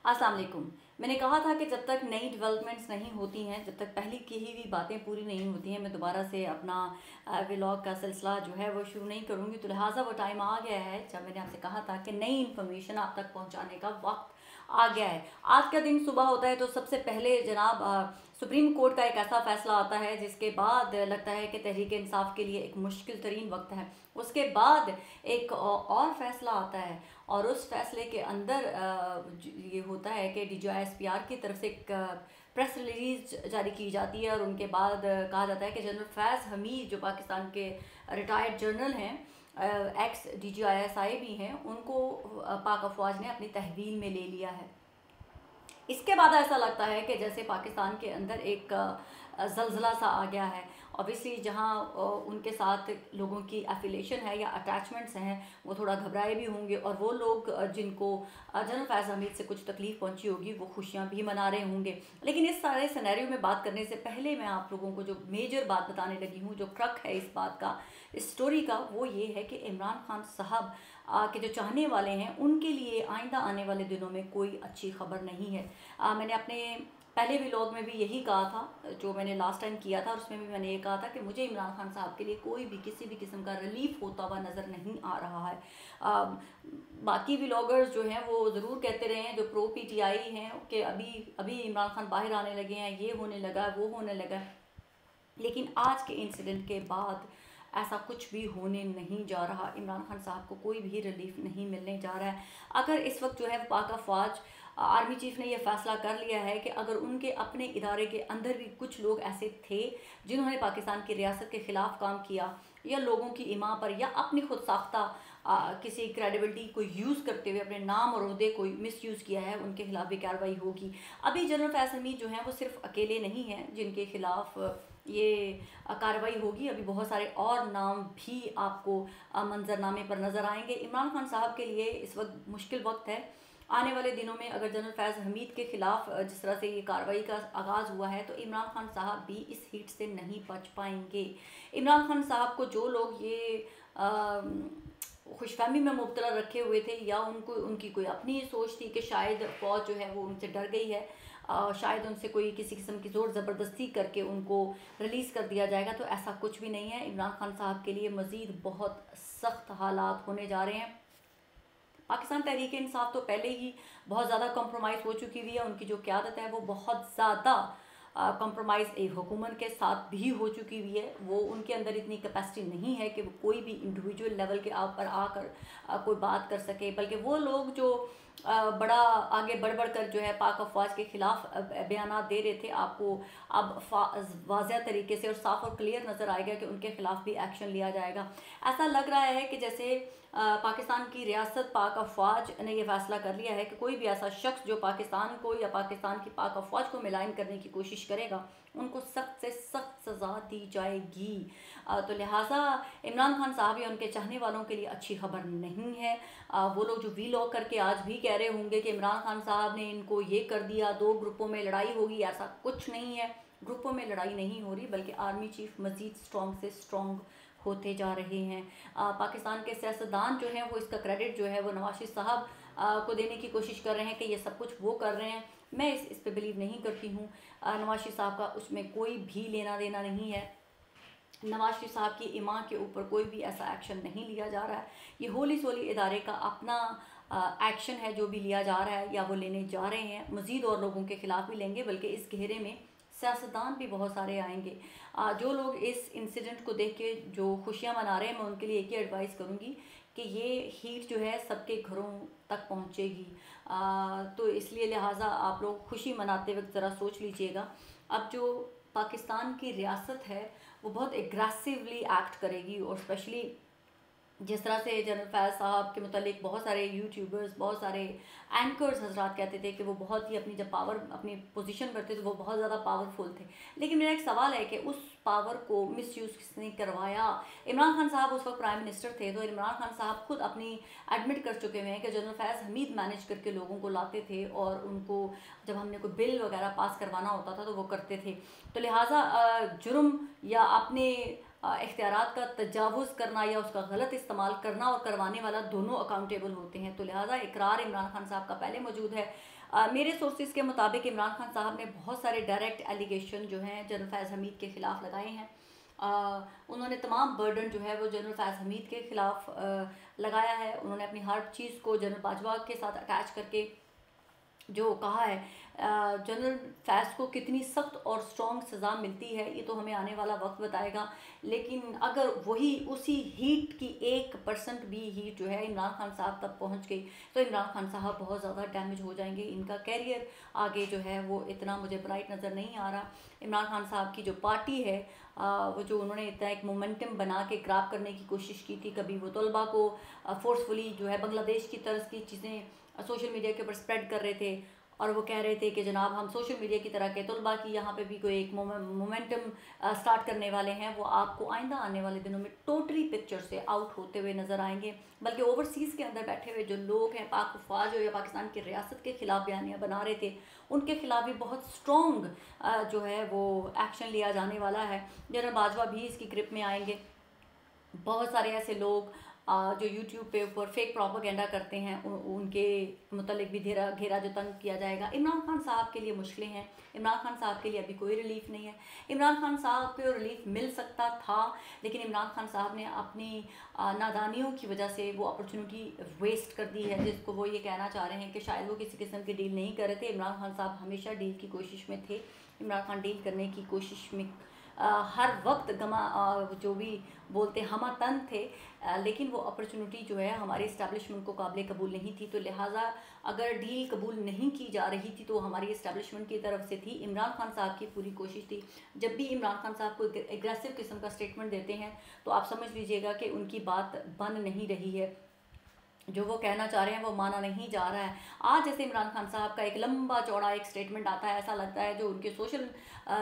अस्सलाम वालेकुम। मैंने कहा था कि जब तक नई डेवलपमेंट्स नहीं होती हैं, जब तक पहले की ही बातें पूरी नहीं होती हैं, मैं दोबारा से अपना व्लॉग का सिलसिला जो है वो शुरू नहीं करूँगी। तो लिहाजा वो टाइम आ गया है जब मैंने आपसे कहा था कि नई इन्फॉर्मेशन आप तक पहुँचाने का वक्त आ गया है। आज का दिन सुबह होता है तो सबसे पहले जनाब सुप्रीम कोर्ट का एक ऐसा फैसला आता है जिसके बाद लगता है कि तहरीक इंसाफ के लिए एक मुश्किल तरीन वक्त है। उसके बाद एक और फैसला आता है और उस फैसले के अंदर ये होता है कि DGISPR की तरफ से एक प्रेस रिलीज जारी की जाती है और उनके बाद कहा जाता है कि जनरल फैज़ हमीद जो पाकिस्तान के रिटायर्ड जनरल हैं, एक्स DGISI भी हैं, उनको पाक अफवाज ने अपनी तहवील में ले लिया है। इसके बाद ऐसा लगता है कि जैसे पाकिस्तान के अंदर एक ज़लज़ला सा आ गया है। ऑब्वियसली जहाँ उनके साथ लोगों की एफिलेशन है या अटैचमेंट्स हैं वो थोड़ा घबराए भी होंगे और वो लोग जिनको जनरल फैज़ हमीद से कुछ तकलीफ़ पहुंची होगी वो खुशियां भी मना रहे होंगे। लेकिन इस सारे सिनेरियो में बात करने से पहले मैं आप लोगों को जो मेजर बात बताने लगी हूँ, जो ट्रक है इस बात का, इस स्टोरी का, वो ये है कि इमरान खान साहब के जो चाहने वाले हैं उनके लिए आइंदा आने वाले दिनों में कोई अच्छी खबर नहीं है। मैंने अपने पहले व्लॉग में भी यही कहा था जो मैंने लास्ट टाइम किया था, और उसमें भी मैंने ये कहा था कि मुझे इमरान खान साहब के लिए कोई भी किसी भी किस्म का रिलीफ होता हुआ नज़र नहीं आ रहा है। बाकी व्लॉगर्स जो हैं वो ज़रूर कहते रहे हैं, जो प्रो PTI हैं, कि अभी अभी इमरान खान बाहर आने लगे हैं, ये होने लगा, वो होने लगा। लेकिन आज के इंसिडेंट के बाद ऐसा कुछ भी होने नहीं जा रहा। इमरान खान साहब को कोई भी रिलीफ नहीं मिलने जा रहा है। अगर इस वक्त जो है पाक अफवाज आर्मी चीफ ने यह फैसला कर लिया है कि अगर उनके अपने इदारे के अंदर भी कुछ लोग ऐसे थे जिन्होंने पाकिस्तान की रियासत के ख़िलाफ़ काम किया या लोगों की इमा पर या अपनी खुद साख्ता किसी क्रेडिबिलिटी को यूज़ करते हुए अपने नाम और ओहदे को मिसयूज़ किया है, उनके खिलाफ भी कार्रवाई होगी। अभी जनरल फैज़ हमीद जो हैं वो सिर्फ अकेले नहीं हैं जिनके खिलाफ ये कार्रवाई होगी। अभी बहुत सारे और नाम भी आपको मंजरनामे पर नज़र आएंगे। इमरान खान साहब के लिए इस वक्त मुश्किल वक्त है। आने वाले दिनों में अगर जनरल फैज़ हमीद के ख़िलाफ़ जिस तरह से ये कार्रवाई का आगाज़ हुआ है तो इमरान खान साहब भी इस हीट से नहीं बच पाएंगे। इमरान खान साहब को जो लोग ये खुशफहमी में मुब्तला रखे हुए थे या उनको उनकी कोई अपनी सोच थी कि शायद फ़ौज जो है वो उनसे डर गई है, शायद उनसे कोई किसी किस्म की ज़ोर ज़बरदस्ती करके उनको रिलीज़ कर दिया जाएगा, तो ऐसा कुछ भी नहीं है। इमरान खान साहब के लिए मज़ीद बहुत सख्त हालात होने जा रहे हैं। पाकिस्तान तहरीक इंसाफ तो पहले ही बहुत ज़्यादा कॉम्प्रोमाइज़ हो चुकी हुई है। उनकी जो क़यादत है वो बहुत ज़्यादा कॉम्प्रोमाइज़ एक हुकूमत के साथ भी हो चुकी हुई है। वो उनके अंदर इतनी कैपेसिटी नहीं है कि वो कोई भी इंडिविजुअल लेवल के पर आकर कोई बात कर सके, बल्कि वो लोग जो बड़ा आगे बढ़ बढ़ कर जो है पाक अफवाज के ख़िलाफ़ बयान दे रहे थे, आपको अब वाज़ेह तरीके से और साफ़ और क्लियर नज़र आएगा कि उनके ख़िलाफ़ भी एक्शन लिया जाएगा। ऐसा लग रहा है कि जैसे पाकिस्तान की रियासत पाक अफवाज ने यह फ़ैसला कर लिया है कि कोई भी ऐसा शख्स जो पाकिस्तान को या पाकिस्तान की पाक अफवाज को मिलान करने की कोशिश करेगा उनको सख्त से सख्त सज़ा दी जाएगी। तो लिहाजा इमरान खान साहब या उनके चाहने वालों के लिए अच्छी खबर नहीं है। वो लोग जो व्लॉग करके आज भी कह रहे होंगे कि इमरान खान साहब ने इनको ये कर दिया, 2 ग्रुपों में लड़ाई होगी, ऐसा कुछ नहीं है। ग्रुपों में लड़ाई नहीं हो रही, बल्कि आर्मी चीफ मज़ीद स्ट्रॉन्ग से स्ट्रॉन्ग होते जा रहे हैं। पाकिस्तान के सियासतदान जो हैं वो इसका क्रेडिट जो है वो नवाज शरीफ साहब को देने की कोशिश कर रहे हैं कि ये सब कुछ वो कर रहे हैं। मैं इस पे बिलीव नहीं करती हूँ। नवाज शरीफ साहब का उसमें कोई भी लेना देना नहीं है। नवाज शरीफ साहब की इमा के ऊपर कोई भी ऐसा एक्शन नहीं लिया जा रहा है। ये होली सोली इदारे का अपना एक्शन है जो भी लिया जा रहा है या वो लेने जा रहे हैं। मज़ीद और लोगों के ख़िलाफ़ भी लेंगे, बल्कि इस घेरे में सियासतदान भी बहुत सारे आएंगे। जो लोग इस इंसिडेंट को देख के जो खुशियाँ मना रहे हैं, मैं उनके लिए एक ही एडवाइस करूँगी कि ये हीट जो है सबके घरों तक पहुँचेगी। तो इसलिए लिहाजा आप लोग खुशी मनाते वक्त ज़रा सोच लीजिएगा। अब जो पाकिस्तान की रियासत है वो बहुत एग्रेसिवली एक्ट करेगी, और स्पेशली जिस तरह से जनरल फैज़ साहब के मुतालिक बहुत सारे यूट्यूबर्स, बहुत सारे एंकर्स हजरात कहते थे कि वो बहुत ही अपनी जब पावर अपनी पोजीशन करते थे वो बहुत ज़्यादा पावरफुल थे। लेकिन मेरा एक सवाल है कि उस पावर को मिसयूज़ किसने करवाया? इमरान खान साहब उस वक्त प्राइम मिनिस्टर थे, तो इमरान खान साहब खुद अपनी एडमिट कर चुके हुए हैं कि जनरल फैज़ हमीद मैनेज करके लोगों को लाते थे और उनको जब हमने कोई बिल वगैरह पास करवाना होता था तो वो करते थे। तो लिहाजा जुर्म या अपने इख्तियारात का तजावुज़ करना या उसका गलत इस्तेमाल करना और करवाने वाला दोनों अकाउंटेबल होते हैं। तो लिहाजा इकरार इमरान खान साहब का पहले मौजूद है। मेरे सोर्सेज के मुताबिक इमरान खान साहब ने बहुत सारे डायरेक्ट एलिगेशन जो हैं जनरल फैज़ हमीद के ख़िलाफ़ लगाए हैं। उन्होंने तमाम बर्डन जो है वो जनरल फैज़ हमीद के ख़िलाफ़ लगाया है। उन्होंने अपनी हर चीज़ को जनरल बाजवा के साथ अटैच करके जो कहा है जनरल फैज़ को कितनी सख्त और स्ट्रॉन्ग सज़ा मिलती है ये तो हमें आने वाला वक्त बताएगा। लेकिन अगर वही उसी हीट की 1% भी हीट जो है इमरान खान साहब तक पहुंच गई तो इमरान खान साहब बहुत ज़्यादा डैमेज हो जाएंगे। इनका कैरियर आगे जो है वो इतना मुझे ब्राइट नज़र नहीं आ रहा। इमरान खान साहब की जो पार्टी है वो जो उन्होंने इतना एक मोमेंटम बना के ग्रैब करने की कोशिश की थी, कभी वो तलबा को फोर्सफुली जो है बांग्लादेश की तर्ज की चीज़ें सोशल मीडिया के ऊपर स्प्रेड कर रहे थे और वो कह रहे थे कि जनाब हम सोशल मीडिया की तरह के तलबा की यहाँ पे भी कोई एक मोमेंटम स्टार्ट करने वाले हैं, वो आपको आइंदा आने वाले दिनों में टोटली पिक्चर से आउट होते हुए नज़र आएंगे। बल्कि ओवरसीज़ के अंदर बैठे हुए जो लोग हैं पाक अफवाज या पाकिस्तान की रियासत के ख़िलाफ़ बयानियाँ बना रहे थे उनके ख़िलाफ़ भी बहुत स्ट्रॉन्ग जो है वो एक्शन लिया जाने वाला है। जनरल बाजवा भी इसकी ग्रिप में आएंगे। बहुत सारे ऐसे लोग जो यूट्यूब पे ऊपर फेक प्रोपेगेंडा करते हैं उनके मुतल्लिक भी घेरा जो तंग किया जाएगा। इमरान खान साहब के लिए मुश्किलें हैं। इमरान खान साहब के लिए अभी कोई रिलीफ नहीं है। इमरान खान साहब को रिलीफ मिल सकता था लेकिन इमरान खान साहब ने अपनी नादानियों की वजह से वो अपॉर्चुनिटी वेस्ट कर दी है, जिसको वो ये कहना चाह रहे हैं कि शायद वो किसी किस्म की डील नहीं कर रहे थे। इमरान खान साहब हमेशा डील की कोशिश में थे। इमरान खान डील करने की कोशिश में हर वक्त जो भी बोलते हमा तन थे, लेकिन वो अपॉर्चुनिटी जो है हमारे इस्टेब्लिशमेंट को काबिल कबूल नहीं थी। तो लिहाजा अगर डील कबूल नहीं की जा रही थी तो हमारी इस्टेब्लिशमेंट की तरफ से थी। इमरान खान साहब की पूरी कोशिश थी। जब भी इमरान खान साहब को एग्रेसिव किस्म का स्टेटमेंट देते हैं तो आप समझ लीजिएगा कि उनकी बात बन नहीं रही है, जो वो कहना चाह रहे हैं वो माना नहीं जा रहा है। आज जैसे इमरान खान साहब का एक लंबा चौड़ा एक स्टेटमेंट आता है, ऐसा लगता है जो उनके सोशल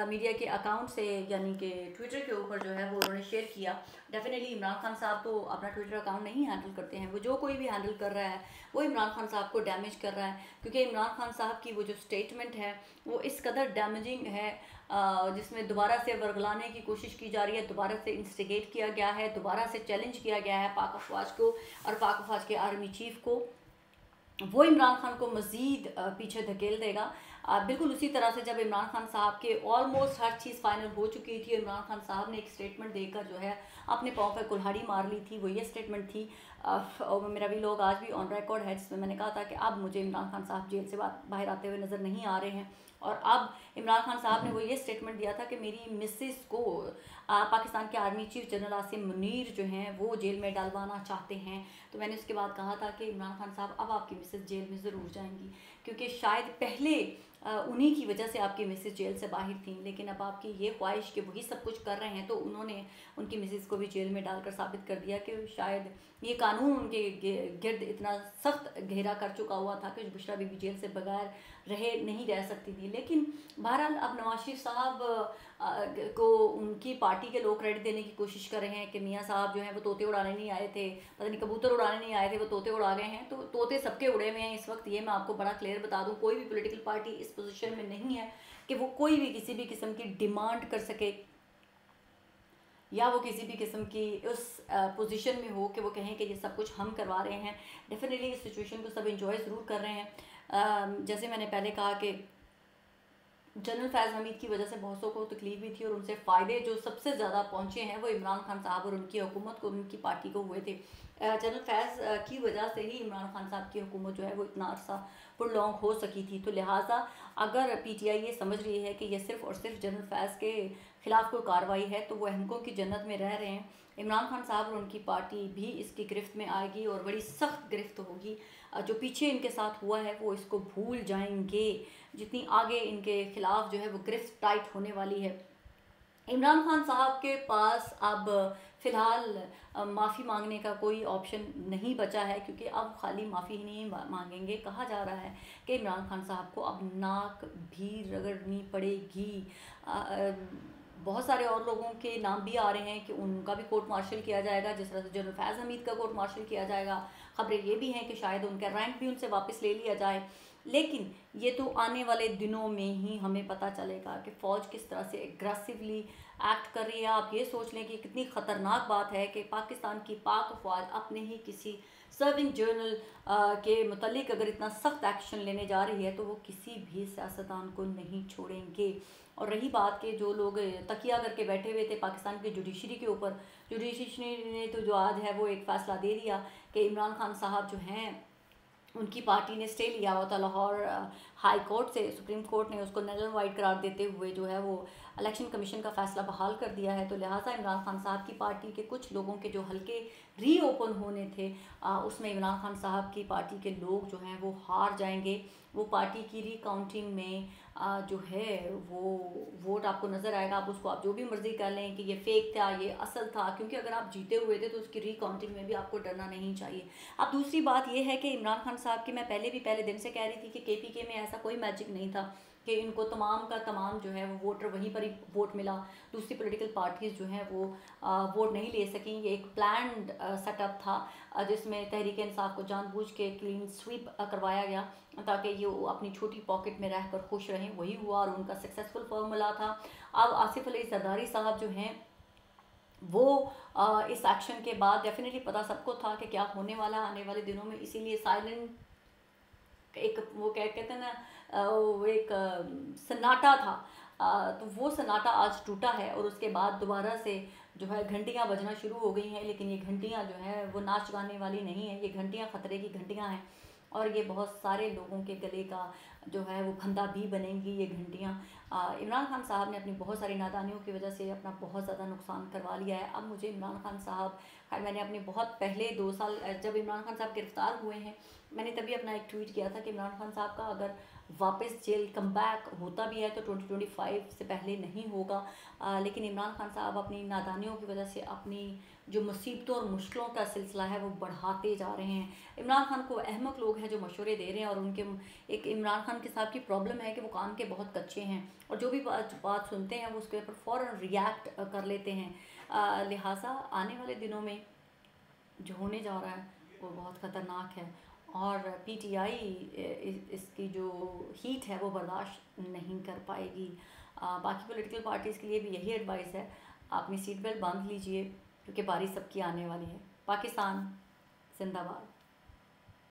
मीडिया के अकाउंट से यानी कि ट्विटर के ऊपर जो है वो उन्होंने शेयर किया। डेफिनेटली इमरान खान साहब तो अपना ट्विटर अकाउंट नहीं हैंडल करते हैं, वो जो कोई भी हैंडल कर रहा है वो इमरान खान साहब को डैमेज कर रहा है। क्योंकि इमरान खान साहब की वो जो स्टेटमेंट है वो इस कदर डैमेजिंग है जिसमें दोबारा से वर्गलाने की कोशिश की जा रही है, दोबारा से इंस्टिगेट किया गया है, दोबारा से चैलेंज किया गया है पाक अफवाज को और पाक अफवाज के आर्मी चीफ को। वो इमरान खान को मज़ीद पीछे धकेल देगा। बिल्कुल उसी तरह से जब इमरान खान साहब के ऑलमोस्ट हर चीज़ फाइनल हो चुकी थी, इमरान खान साहब ने एक स्टेटमेंट देकर जो है अपने पाँव पर कुल्हाड़ी मार ली थी। वो ये स्टेटमेंट थी और मेरा भी लोग आज भी ऑन रिकॉर्ड है जिसमें मैंने कहा था कि अब मुझे इमरान खान साहब जेल से बाहर आते हुए नज़र नहीं आ रहे हैं। और अब इमरान खान साहब ने वो ये स्टेटमेंट दिया था कि मेरी मिसेस को पाकिस्तान के army chief general Asim Munir जो हैं वो जेल में डालवाना चाहते हैं। तो मैंने उसके बाद कहा था कि इमरान खान साहब अब आपकी मिसेस जेल में ज़रूर जाएंगी, क्योंकि शायद पहले उन्हीं की वजह से आपकी मिसेस जेल से बाहर थी, लेकिन अब आपकी ये ख्वाहिश कि वही सब कुछ कर रहे हैं तो उन्होंने उनकी मिसेस को भी जेल में डालकर साबित कर दिया कि शायद ये कानून उनके गिर्द इतना सख्त घेरा कर चुका हुआ था कि बुशरा बीबी जेल से बगैर नहीं रह सकती थी। लेकिन बहरहाल अब नवाज शरीफ साहब को उनकी पार्टी के लोग क्रेडिट देने की कोशिश कर रहे हैं कि मियाँ साहब जो हैं वो तोते उड़ाने नहीं आए थे, पता नहीं कबूतर उड़ाने नहीं आए थे, वो तोते उड़ा गए हैं। तो तोते सबके उड़े हुए हैं इस वक्त, ये मैं आपको बड़ा क्लियर बता दूं। कोई भी पॉलिटिकल पार्टी इस पोजीशन में नहीं है कि वो कोई भी किसी भी किस्म की डिमांड कर सके या वो किसी भी किस्म की उस पोजीशन में हो कि वो कहें कि ये सब कुछ हम करवा रहे हैं। डेफिनेटली इस सिचुएशन को सब इंजॉय ज़रूर कर रहे हैं। जैसे मैंने पहले कहा कि जनरल फैज़ हमीद की वजह से बहुत सौ को तकलीफ भी थी और उनसे फ़ायदे जो सबसे ज़्यादा पहुँचे हैं वो इमरान खान साहब और उनकी हुकूमत को, उनकी पार्टी को हुए थे। जनरल फैज़ की वजह से ही इमरान खान साहब की हुकूमत जो है वो इतना अरसा पुरलॉन्ग हो सकी थी। तो लिहाजा अगर पीटीआई ये समझ रही है कि ये सिर्फ़ और सिर्फ जनरल फैज़ के ख़िलाफ़ कोई कार्रवाई है तो वो अहमकों की जन्नत में रह रहे हैं। इमरान खान साहब और उनकी पार्टी भी इसकी गिरफ्त में आएगी और बड़ी सख्त गिरफ्त होगी। जो पीछे इनके साथ हुआ है वो इसको भूल जाएंगे। जितनी आगे इनके ख़िलाफ़ जो है वो गिरफ्त टाइट होने वाली है। इमरान खान साहब के पास अब फ़िलहाल माफ़ी मांगने का कोई ऑप्शन नहीं बचा है, क्योंकि अब खाली माफ़ी ही नहीं मांगेंगे। कहा जा रहा है कि इमरान खान साहब को अब नाक भी रगड़नी पड़ेगी। बहुत सारे और लोगों के नाम भी आ रहे हैं कि उनका भी कोर्ट मार्शल किया जाएगा, जिस तरह से जनरल फैज़ हमीद का कोर्ट मार्शल किया जाएगा। ख़बरें ये भी हैं कि शायद उनका रैंक भी उनसे वापस ले लिया जाए। लेकिन ये तो आने वाले दिनों में ही हमें पता चलेगा कि फ़ौज किस तरह से एग्रेसिवली एक्ट कर रही है। आप ये सोच लें कि कितनी ख़तरनाक बात है कि पाकिस्तान की पाक फ़ौज अपने ही किसी सर्विंग जर्नल के मुतल्लिक अगर इतना सख्त एक्शन लेने जा रही है तो वो किसी भी सियासतदान को नहीं छोड़ेंगे। और रही बात कि जो लोग तकिया करके बैठे हुए थे पाकिस्तान की जुडिशरी के ऊपर, जुडिशरी ने तो जो आज है वो एक फ़ैसला दे दिया कि इमरान खान साहब जो हैं उनकी पार्टी ने स्टे लिया हुआ था लाहौर हाई कोर्ट से, सुप्रीम कोर्ट ने उसको नल एंड वाइड करार देते हुए जो है वो इलेक्शन कमीशन का फ़ैसला बहाल कर दिया है। तो लिहाजा इमरान खान साहब की पार्टी के कुछ लोगों के जो हल्के रीओपन होने थे उसमें इमरान खान साहब की पार्टी के लोग जो हैं वो हार जाएंगे। वो पार्टी की रिकाउंटिंग में जो है वो वोट आपको नज़र आएगा। आप उसको आप जो भी मर्ज़ी कर लें कि ये फेक था, ये असल था, क्योंकि अगर आप जीते हुए थे तो उसकी रिकाउंटिंग में भी आपको डरना नहीं चाहिए। अब दूसरी बात ये है कि इमरान खान साहब की मैं पहले दिन से कह रही थी कि केपीके में ऐसा कोई मैजिक नहीं था कि इनको तमाम का तमाम जो है वो वोटर वहीं पर ही वोट मिला, दूसरी पॉलिटिकल पार्टीज़ जो हैं वो वोट नहीं ले सकें। ये एक प्लान्ड सेटअप था जिसमें तहरीक इंसाफ को जानबूझ के क्लीन स्वीप करवाया गया ताकि ये वो अपनी छोटी पॉकेट में रहकर खुश रहें। वही हुआ और उनका सक्सेसफुल फार्मूला था। अब आसिफ अली जरदारी साहब जो हैं वो इस एक्शन के बाद डेफिनेटली पता सबको था कि क्या होने वाला आने वाले दिनों में, इसीलिए साइलेंट एक वो क्या कहते हैं ना वो एक सन्नाटा था। तो वो सन्नाटा आज टूटा है और उसके बाद दोबारा से जो है घंटियां बजना शुरू हो गई हैं। लेकिन ये घंटियां जो है वो नाच गाने वाली नहीं है, ये घंटियां ख़तरे की घंटियां हैं और ये बहुत सारे लोगों के गले का जो है वो फंदा भी बनेंगी ये घंटियाँ। इमरान खान साहब ने अपनी बहुत सारी नादानियों की वजह से अपना बहुत ज़्यादा नुकसान करवा लिया है। अब मुझे इमरान खान साहब, खैर मैंने अपने बहुत पहले 2 साल जब इमरान खान साहब गिरफ़्तार हुए हैं मैंने तभी अपना एक ट्वीट किया था कि इमरान खान साहब का अगर वापस जेल कम बैक होता भी है तो 2025 से पहले नहीं होगा। लेकिन इमरान खान साहब अपनी नादानियों की वजह से अपनी जो मुसीबतों और मुश्किलों का सिलसिला है वो बढ़ाते जा रहे हैं। इमरान खान को अहमक लोग हैं जो मशवरे दे रहे हैं और उनके एक इमरान खान के साहब की प्रॉब्लम है कि वो काम के बहुत कच्चे हैं और जो भी बात सुनते हैं वो उसके ऊपर फ़ौरन रिएक्ट कर लेते हैं। लिहाजा आने वाले दिनों में जो होने जा रहा है वो बहुत ख़तरनाक है और पीटीआई इसकी जो हीट है वो बर्दाश्त नहीं कर पाएगी। बाकी पॉलिटिकल पार्टीज़ के लिए भी यही एडवाइस है, अपनी सीट बेल्ट बांध लीजिए क्योंकि बारी सबकी आने वाली है। पाकिस्तान जिंदाबाद।